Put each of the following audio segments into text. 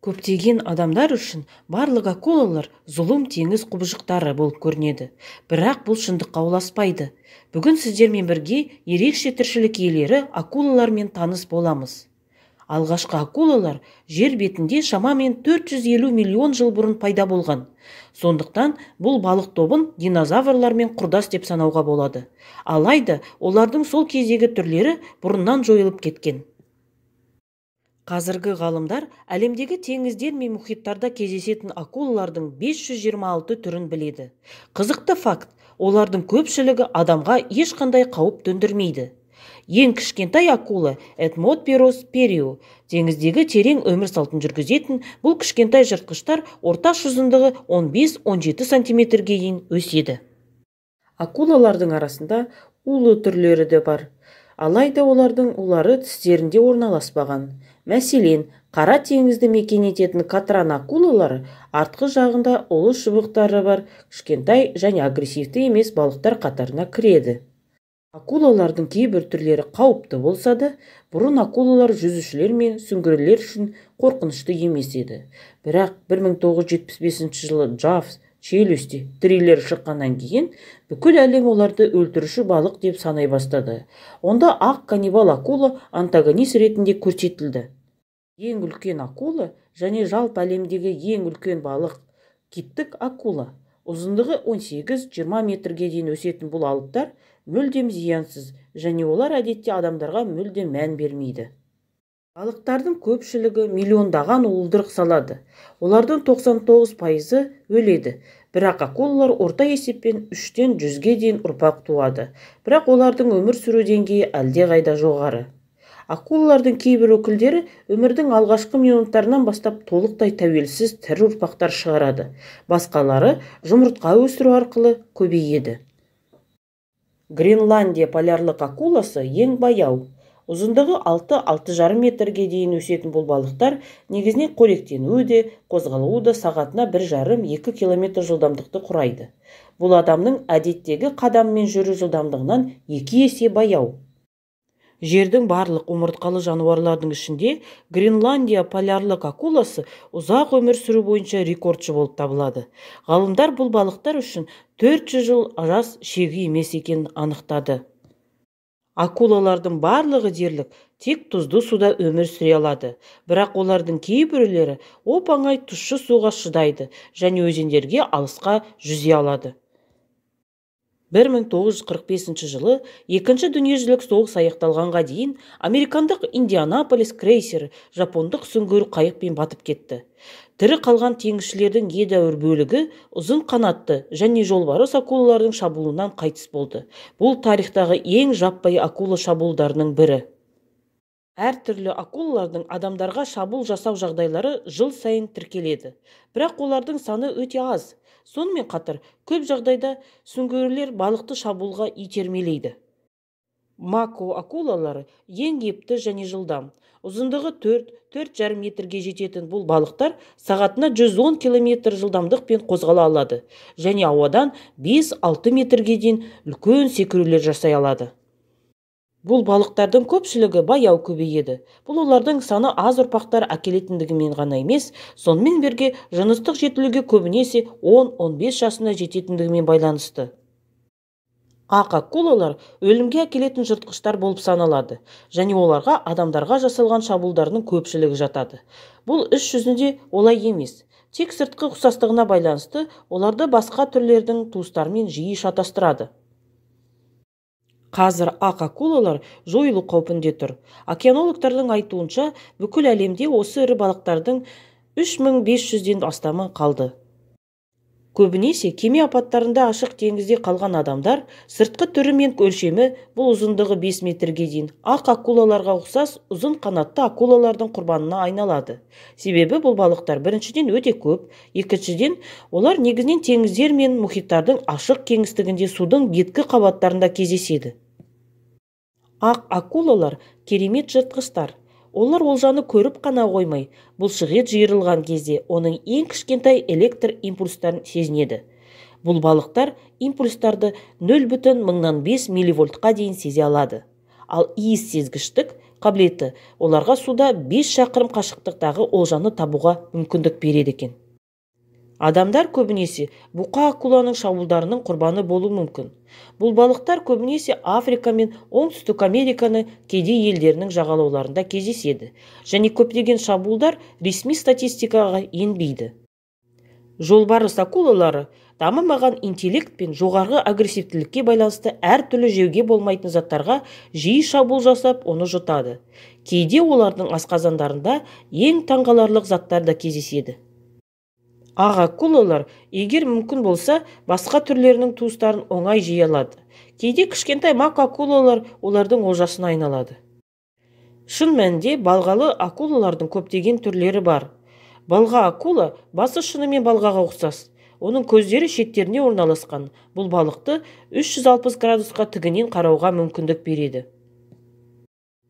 Көптеген адамдар үшін барлық акулалар зұлым теңіз құбыжықтары болып көрінеді, бірақ бұл шындыққа ұласпайды. Бүгін сіздермен бірге ерекше тіршілік иелері акулалармен таныс боламыз. Алғашқы акулалар жер бетінде шамамен 450 миллион жыл бұрын пайда болған. Сондықтан бұл балық тобын динозаврлармен құрдас деп санауға болады. Алайда олардың сол кездегі түрлері бұрыннан жойылып кеткен. Қазіргі ғалымдар әлемдегі теңіздер мен мұхиттарда кездесетін акулалардың 526 түрін біледі. Қызықты факт, олардың көпшілігі адамға ешқандай қауіп төндірмейді. Ең кішкентай акула Эдмодпирос перио теңіздегі терең өмір салтын жүргізетін. Бұл кішкентай жыртқыштар орташа ұзындығы 15-17 сантиметрге дейін өседі. Акулалардың арасында улы түрлері де бар. Алайда олардың улары тістерінде орналаспаған. Мәселен, қара теңізді мекен ететін катран акулалары артқы жағында улы шыбықтары бар кішкентай және агрессивті емес балықтар қатарына кіреді. Акулалардың кейбір түрлері қауіпті болса да, бұрын акулалар жүзушілер мен сүңгуірлер үшін қорқынышты емес еді. Бірақ 1975 жылы Джавс челюсти триллер шыққаннан кейін бүкіл әлем оларды өлтіруші балық деп санай бастады. Онда ақ каннибал акула антагонист ретінде көрсетілді. Ең үлкен акула және жалпы әлемдегі ең үлкен балық киттік акула. Ұзындығы 18-20 метрге дейін өсетін бұл алыптар мүлдем зиянсыз және олар әдетте адамдарға мүлдем мән бермейді. Балықтардың көпшілігі миллиондаған уылдырық салады. Олардың 99% өледі. Бірақ акулалар орта есеппен 3-тен 100-ге дейін ұрпақ туады. Бірақ олардың өмір сүру деңгейі әлдеқайда жоғары. Акулалардың кейбір өкілдері өмірдің алғашқы минуттарынан бастап толықтай тәуелсіз тірі ұрпақтар шығарады. Басқалары жұмыртқа өсіру арқылы көбейеді. Гренландия полярлық акуласы ең баяу. Ұзындығы 6-6,5 метрге дейін өсетін бұл балықтар негізінен қоректенуі де, қозғалуы да сағатына 1,5-2 км жылдамдықты құрайды. Бұл адамның әдеттегі қадаммен жүру жылдамдығынан 2 есе баяу. Жердің барлық омыртқалы жануарлардың ішінде Гренландия полярлық акуласы ұзақ өмір сүру бойынша рекордшы болып табылады. Ғалымдар бұл балықтар үшін 400 жыл жас шегі емес екенін анықтады. Акулалардың барлығы дерлік тек тұзды суда өмір сүре алады, бірақ олардың кейбіреулері оп-оңай тұщы суға шыдайды және өзендерге алысқа жүзе алады. 1945 жылы Екінші дүниежүзілік соғыс аяқталғанға дейін американдық Индианаполис крейсері жапондық сүңгуір қайықпен батып кетті. Тірі қалған теңізшілердің едәуір бөлігі ұзын қанатты және жолбарыс акулалардың шабуылынан қайтыс болды. Бұл тарихтағы ең жаппай акула шабуылдарының бірі. Әртүрлі акулалардың адамдарға шабуыл жасау жағдайлары жыл сайын тіркеледі, бірақ олардың саны өте аз. Сонымен қатар, көп жағдайда сүңгуірлер балықты шабуылға итермелейді. Мако акулалары ең епті және жылдам. Ұзындығы 4-4,5 метрге жететін бұл балықтар сағатына 110 км жылдамдықпен қозғала алады және ауадан 5-6 метрге дейін үлкен секірулер жасай алады. Бұл балықтардың көпшілігі баяу көбейеді. Бұл олардың саны аз ұрпақтар әкелетіндігімен ғана емес, сонымен бірге жыныстық жетілуге көбінесе 10-15 жасына жететіндігімен байланысты. Ақ акулалар өлімге әкелетін жыртқыштар болып саналады және оларға адамдарға жасалған шабуылдарының көпшілігі жатады. Бұл іс жүзінде олай емес. Тек сыртқы ұқсастығына байланысты оларды басқа түрлердің туыстарымен жиі шатастырады. Қазір ақ акулалар жойылу қаупінде тұр. Океанологтардың айтуынша, бүкіл әлемде осы ірі балықтардың 3500-ден астамы қалды. Көбінесе кеме апаттарында ашық теңізде қалған адамдар сыртқы түрі мен өлшемі бұл ұзындығы 5 метрге дейін ақ акулаларға ұқсас ұзын қанатты акулалардың құрбанына айналады. Себебі бұл балықтар біріншіден өте көп, екіншіден олар негізінен теңіздер мен мұхиттардың ашық кеңістігінде судың беткі қабаттарында кездеседі. Ақ акулалар керемет жыртқыштар. Олар олжаны көріп қана қоймай, бұлшықет жиырылған кезде оның ең кішкентай электр импульстарын сезінеді. Бұл балықтар импульстарды 0,5 милливольтқа дейін сезе алады. Ал иіс сезгіштік қабілеті оларға суда 5 шақырым қашықтықтағы олжаны табуға мүмкіндік береді екен. Адамдар көбінесе бұқа акуланың шабуылдарының құрбаны болуы мүмкін. Бұл балықтар көбінесе Африка мен Оңтүстік Американы кейде елдерінің жағалауларында кездеседі, және көптеген шабуылдар ресми статистикаға енбейді. Жолбарыс акулалары дамымаған интеллект пен жоғарғы агрессивтілікке байланысты әртүрлі жеуге болмайтын заттарға жиі шабуыл жасап, оны жұтады. Кейде олардың асқазандарында ең таңғаларлық заттар да кездеседі. Ақ акулалар, егер мүмкін болса, басқа түрлерінің туыстарын оңай жей алады. Кейде кішкентай мак акулалар олардың олжасына айналады. Шын мәнінде балғалы акулалардың көптеген түрлері бар. Балға акула басы шынымен балғаға ұқсас. Оның көздері шеттеріне орналасқан. Бұл балықты 360 градусқа тігінен қарауға мүмкіндік береді.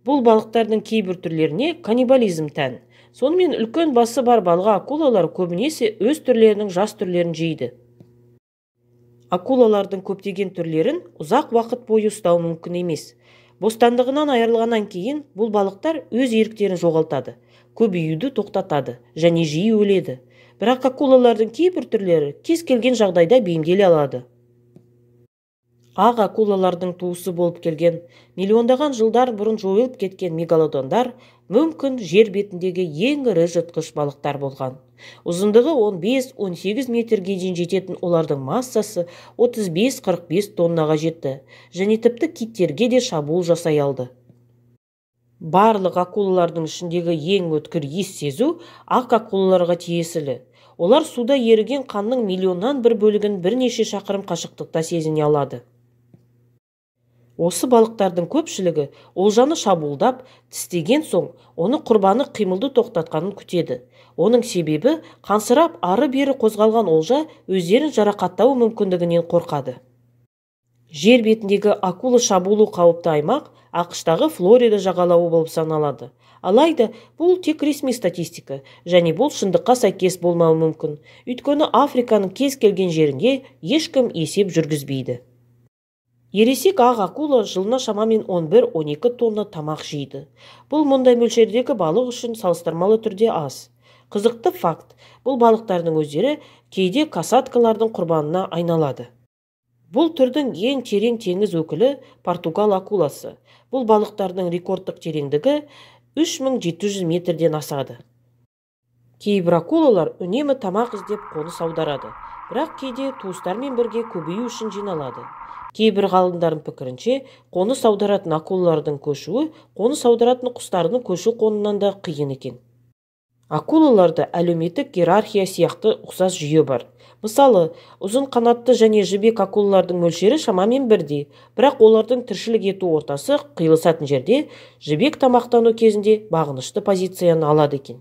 Бұл балықтардың кейбір түрлеріне каннибализм тән. Сонымен үлкен басы бар балға акулалар көбінесе өз түрлерінің жас түрлерін жейді. Акулалардың көптеген түрлерін ұзақ уақыт бойы ұстау мүмкін емес. Бостандығынан айырылғаннан кейін бұл балықтар өз еріктерін жоғалтады, көбеюді тоқтатады және жиі өледі. Бірақ акулалардың кейбір түрлері кез келген жағдайда бейімделе алады. Ақ акулалардың туысы болып келген, миллиондаған жылдар бұрын жойылып кеткен мегалодондар мүмкін жер бетіндегі ең ірі жыртқыш балықтар болған. Ұзындығы 15-18 метрге дейін жететін олардың массасы 35-45 тоннаға жетті, және тіпті киттерге де шабуыл жасай алды. Барлық акулалардың ішіндегі ең өткір иіс сезу ақ акулаларға тиесілі. Олар суда еріген қанның миллионнан бір бөлігін бірнеше шақырым қашықтықта сезіне алады. Осы балықтардың көпшілігі олжаны шабуылдап, тістеген соң, оны құрбаны қимылды тоқтатқанын күтеді. Оның себебі қансырап ары-бері қозғалған олжа өздерін жарақаттау мүмкіндігінен қорқады. Жер бетіндегі акула шабуылы қауіпті аймақ ақш-тағы Флорида жағалауы болып саналады. Алайда бұл тек ресми статистика, және бұл шындыққа сәйкес болмауы мүмкін. Өйткені Африканың кез келген жерінде ешкім есеп жүргізбейді. Ересек ақ акула жылына шамамен 11-12 тонна тамақ жейді. Бұл мұндай мөлшердегі балық үшін салыстырмалы түрде аз. Қызықты факт, бұл балықтардың өздері кейде касаткалардың құрбанына айналады. Бұл түрдің ең терең теңіз өкілі Португал акуласы. Бұл балықтардың рекордтық тереңдігі 3700 метрден асады. Кейбір акулалар үнемі тамақ іздеп қоныс аударады, бірақ кейде туыстармен бірге көбею үшін жиналады. Кейбір ғалымдардың пікірінше, қоныс аударатын акулалардың көшуі қоныс аударатын құстардың көшу қонынан да қиын екен. Акулаларда әлеуметтік иерархия сияқты ұқсас жүйе бар. Мысалы, ұзын қанатты және жібек акулалардың мөлшері шамамен бірдей, бірақ олардың тіршілік ету ортасы қиылысатын жерде жібек тамақтану кезінде бағынышты позицияны алады екен.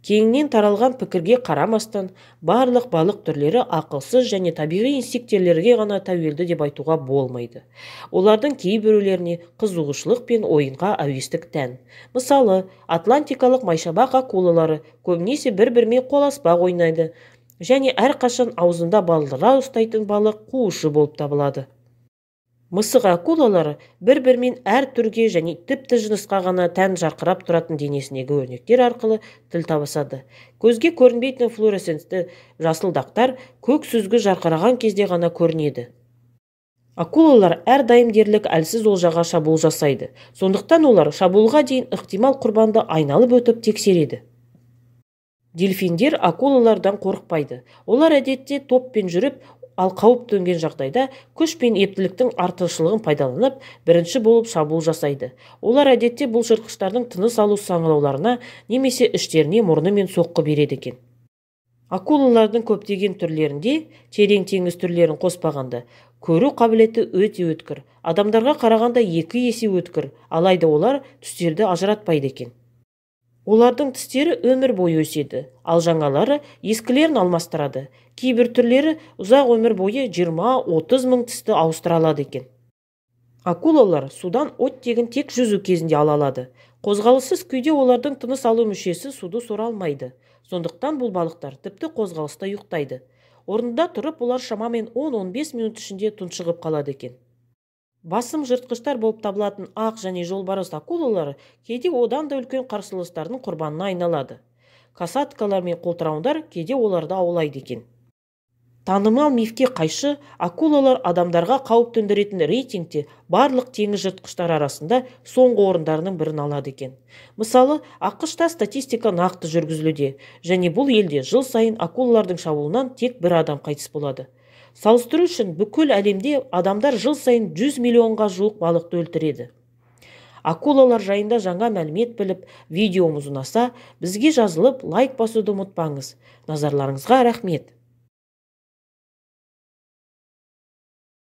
Кеңінен таралған пікірге қарамастан, барлық балық түрлері ақылсыз және табиғи инстинкттерге ғана тәуелді деп айтуға болмайды. Олардың кейбіреулеріне қызығушылық пен ойынға әуестік тән. Мысалы, атлантикалық майшабақ акулалары көбінесе бір-бірімен қоласпақ ойнайды, және әрқашан аузында балдыра ұстайтын балық қуышы болып табылады. Мысық акулалары бір-бірімен әр түрге және тіпті жынысқа ғана тән жарқырап тұратын денесіндегі өрнектер арқылы тіл табысады. Көзге көрінбейтін флуоресцентті жасылдақтар көк сүзгі жарқыраған кезде ғана көрінеді. Акулалар әрдайым дерлік әлсіз олжаға шабуыл жасайды. Сондықтан олар шабуылға дейін ықтимал құрбанды айналып өтіп тексереді. Дельфиндер акулалардан қорықпайды. Олар әдетте топпен жүріп, ал қауіп төнген жағдайда күш пен ептіліктің артықшылығын пайдаланып, бірінші болып шабуыл жасайды. Олар әдетте бұл жыртқыштардың тыныс алу саңылауларына немесе іштеріне мұрнымен соққы береді екен. Акулалардың көптеген түрлерінде, терең теңіз түрлерін қоспағанда, көру қабілеті өте өткір. Адамдарға қарағанда 2 есе өткір, алайда олар түстерді ажыратпайды екен. Олардың тістері өмір бойы өседі, ал жаңалары ескілерін алмастырады. Кейбір түрлері ұзақ өмір бойы 20-30 мың тісті ауыстыра алады екен. Акулалар судан оттегін тек жүзу кезінде ала алады. Қозғалыссыз күйде олардың тыныс алу мүшесі суды сора алмайды. Сондықтан бұл балықтар тіпті қозғалыста ұйықтайды. Орнында тұрып, олар шамамен 10-15 минут ішінде тұншығып қалады екен. Басым жыртқыштар болып табылатын ақ және жолбарыс акулалары кейде одан да үлкен қарсыластардың құрбанына айналады. Касаткалар мен қолтырауындар кейде оларды аулайды екен. Танымал мифке қайшы, акулалар адамдарға қауіп төндіретін рейтингте барлық теңіз жыртқыштар арасында соңғы орындарының бірін алады екен. Мысалы, ақш-та статистика нақты жүргізілуде, және бұл елде жыл сайын акулалардың шабуылынан тек бір адам қайтыс болады. Салыстыру үшін бүкіл әлемде адамдар жыл сайын 100 миллионға жуық балықты өлтіреді. Акулалар жайында жаңа мәлімет біліп, видеомыз ұнаса, бізге жазылып лайк басуды ұмытпаңыз. Назарларыңызға рахмет.